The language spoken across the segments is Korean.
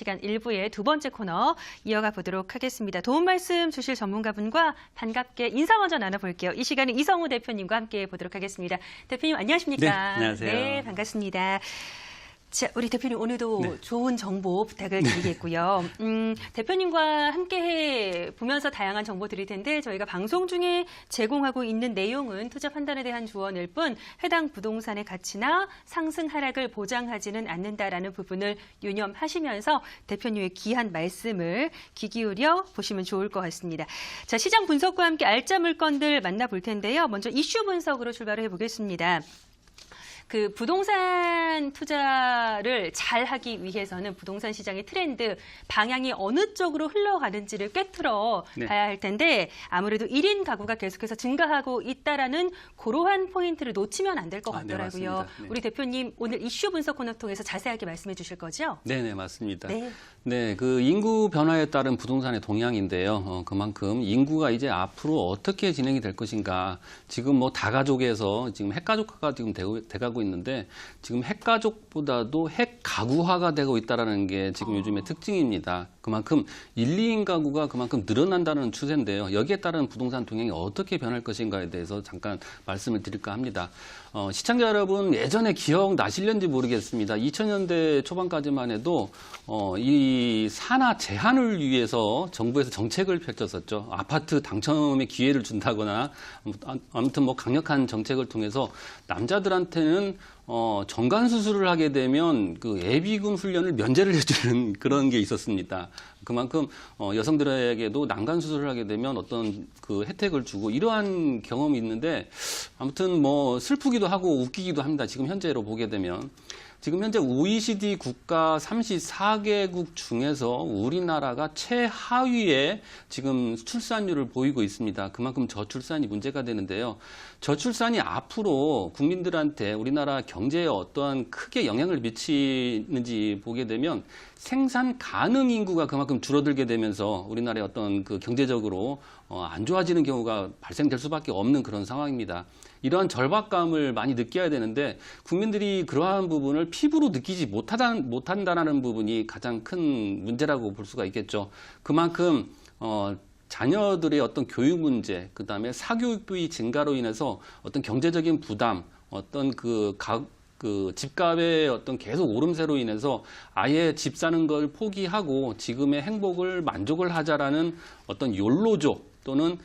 시간 1부의 두 번째 코너 이어가 보도록 하겠습니다. 도움 말씀 주실 전문가분과 반갑게 인사 먼저 나눠볼게요. 이 시간에 이성우 대표님과 함께 보도록 하겠습니다. 대표님 안녕하십니까? 네, 안녕하세요. 네, 반갑습니다. 자, 우리 대표님 오늘도 좋은 정보 부탁을 드리겠고요. 대표님과 함께 보면서 다양한 정보 드릴 텐데 저희가 방송 중에 제공하고 있는 내용은 투자 판단에 대한 조언일 뿐 해당 부동산의 가치나 상승 하락을 보장하지는 않는다라는 부분을 유념하시면서 대표님의 귀한 말씀을 귀 기울여 보시면 좋을 것 같습니다. 자, 시장 분석과 함께 알짜 물건들 만나볼 텐데요. 먼저 이슈 분석으로 출발을 해보겠습니다. 그 부동산 투자를 잘 하기 위해서는 부동산 시장의 트렌드, 방향이 어느 쪽으로 흘러가는지를 꿰뚫어 봐야 할 텐데 아무래도 1인 가구가 계속해서 증가하고 있다라는 그러한 포인트를 놓치면 안 될 것 같더라고요. 네, 우리 대표님 오늘 이슈 분석 코너 통해서 자세하게 말씀해 주실 거죠? 네, 맞습니다. 네, 그 인구 변화에 따른 부동산의 동향인데요. 그만큼 인구가 이제 앞으로 어떻게 진행이 될 것인가. 지금 뭐 다가족에서 지금 핵가족화가 지금 돼가고 있는데 지금 핵가족보다도 핵가구화가 되고 있다는 게 지금 요즘의 특징입니다. 그만큼 1, 2인 가구가 그만큼 늘어난다는 추세인데요. 여기에 따른 부동산 동향이 어떻게 변할 것인가에 대해서 잠깐 말씀을 드릴까 합니다. 시청자 여러분 예전에 기억나실는지 모르겠습니다. 2000년대 초반까지만 해도 이 산하 제한을 위해서 정부에서 정책을 펼쳤었죠. 아파트 당첨의 기회를 준다거나 아무튼 뭐 강력한 정책을 통해서 남자들한테는 정관 수술을 하게 되면 그 예비군 훈련을 면제를 해주는 그런 게 있었습니다. 그만큼 여성들에게도 난간 수술을 하게 되면 어떤 그 혜택을 주고 이러한 경험이 있는데 아무튼 뭐 슬프기도 하고 웃기기도 합니다. 지금 현재로 보게 되면. 지금 현재 OECD 국가 34개국 중에서 우리나라가 최하위에 지금 출산율을 보이고 있습니다. 그만큼 저출산이 문제가 되는데요. 저출산이 앞으로 국민들한테 우리나라 경제에 어떠한 크게 영향을 미치는지 보게 되면 생산 가능 인구가 그만큼 줄어들게 되면서 우리나라의 어떤 그 경제적으로 안 좋아지는 경우가 발생될 수밖에 없는 그런 상황입니다. 이러한 절박감을 많이 느껴야 되는데 국민들이 그러한 부분을 피부로 느끼지 못한다는 부분이 가장 큰 문제라고 볼 수가 있겠죠. 그만큼 자녀들의 어떤 교육 문제, 그다음에 사교육비 증가로 인해서 어떤 경제적인 부담, 어떤 그 집값의 어떤 계속 오름세로 인해서 아예 집 사는 걸 포기하고 지금의 행복을 만족을 하자라는 어떤 욜로족 또는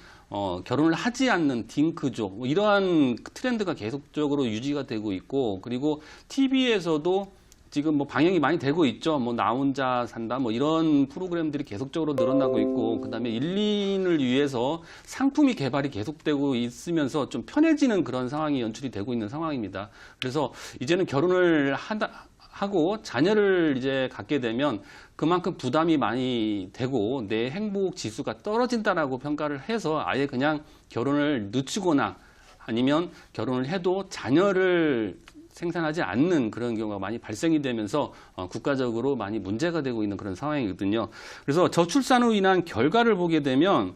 결혼을 하지 않는 딩크족 뭐 이러한 트렌드가 계속적으로 유지가 되고 있고 그리고 TV에서도 지금 뭐 방영이 많이 되고 있죠. 뭐 나 혼자 산다 뭐 이런 프로그램들이 계속적으로 늘어나고 있고 그다음에 1, 2인을 위해서 상품이 개발이 계속되고 있으면서 좀 편해지는 그런 상황이 연출이 되고 있는 상황입니다. 그래서 이제는 결혼을 하고 자녀를 이제 갖게 되면 그만큼 부담이 많이 되고 내 행복 지수가 떨어진다라고 평가를 해서 아예 그냥 결혼을 늦추거나 아니면 결혼을 해도 자녀를 생산하지 않는 그런 경우가 많이 발생이 되면서 국가적으로 많이 문제가 되고 있는 그런 상황이거든요. 그래서 저출산으로 인한 결과를 보게 되면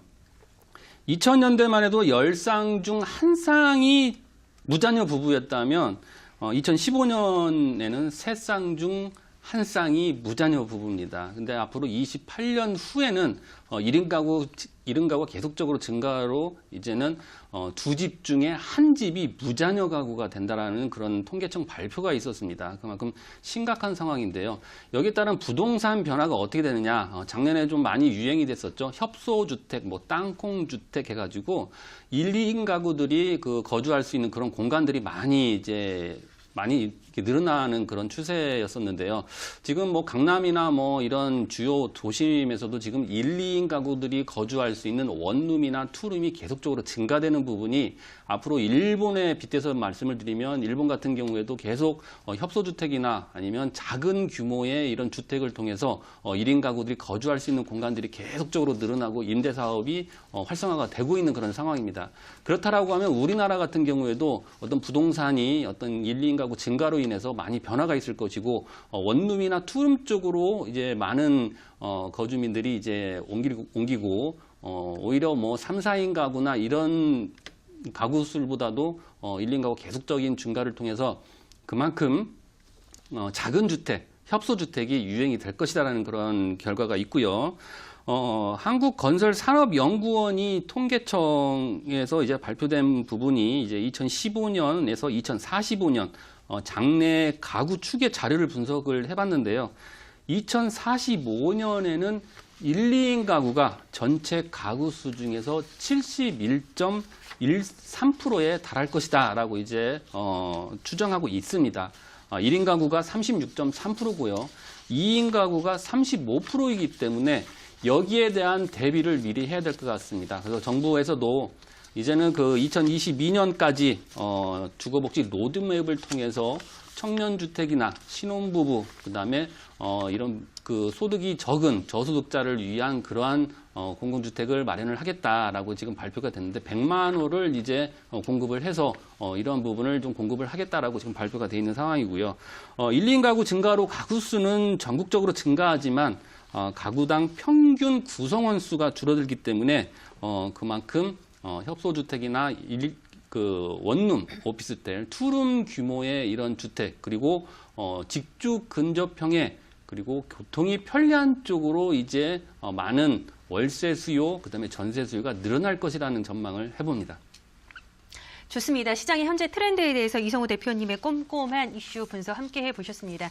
2000년대만 해도 10쌍 중 1쌍이 무자녀 부부였다면 2015년에는 3쌍 중 1쌍이 무자녀 부부입니다. 근데 앞으로 28년 후에는 1인 가구가 계속적으로 증가로 이제는 2집 중에 1집이 무자녀 가구가 된다라는 그런 통계청 발표가 있었습니다. 그만큼 심각한 상황인데요. 여기에 따른 부동산 변화가 어떻게 되느냐? 작년에 좀 많이 유행이 됐었죠. 협소주택, 뭐 땅콩주택 해가지고 1, 2인 가구들이 그 거주할 수 있는 그런 공간들이 많이 이렇게 늘어나는 그런 추세였었는데요. 지금 뭐 강남이나 뭐 이런 주요 도심에서도 지금 1, 2인 가구들이 거주할 수 있는 원룸이나 투룸이 계속적으로 증가되는 부분이 앞으로 일본에 빗대서 말씀을 드리면 일본 같은 경우에도 계속 협소주택이나 아니면 작은 규모의 이런 주택을 통해서 1인 가구들이 거주할 수 있는 공간들이 계속적으로 늘어나고 임대사업이 활성화가 되고 있는 그런 상황입니다. 그렇다라고 하면 우리나라 같은 경우에도 어떤 부동산이 어떤 1, 2인 가구 증가로 인해서 많이 변화가 있을 것이고 원룸이나 투룸 쪽으로 이제 많은 거주민들이 이제 옮기고 오히려 뭐 3, 4인 가구나 이런 가구 수보다도 1, 2인 가구 계속적인 증가를 통해서 그만큼 작은 주택, 협소주택이 유행이 될 것이다라는 그런 결과가 있고요. 한국건설산업연구원이 통계청에서 이제 발표된 부분이 이제 2015년에서 2045년 장내 가구 추계 자료를 분석을 해봤는데요. 2045년에는 1, 2인 가구가 전체 가구 수 중에서 71.13%에 달할 것이다라고 이제 추정하고 있습니다. 1인 가구가 36.3%고요. 2인 가구가 35%이기 때문에 여기에 대한 대비를 미리 해야 될 것 같습니다. 그래서 정부에서도 이제는 그 2022년까지 주거복지 로드맵을 통해서 청년주택이나 신혼부부, 그다음에 이런 그 소득이 적은 저소득자를 위한 그러한 공공주택을 마련을 하겠다라고 지금 발표가 됐는데 100만 호를 이제 공급을 해서 이런 부분을 좀 공급을 하겠다라고 지금 발표가 돼 있는 상황이고요. 1, 2인 가구 증가로 가구 수는 전국적으로 증가하지만 가구당 평균 구성원 수가 줄어들기 때문에 그만큼 협소주택이나 원룸 오피스텔, 투룸 규모의 이런 주택 그리고 직주 근접형의 그리고 교통이 편리한 쪽으로 이제 많은 월세 수요, 그다음에 전세 수요가 늘어날 것이라는 전망을 해봅니다. 좋습니다. 시장의 현재 트렌드에 대해서 이성우 대표님의 꼼꼼한 이슈 분석 함께 해보셨습니다.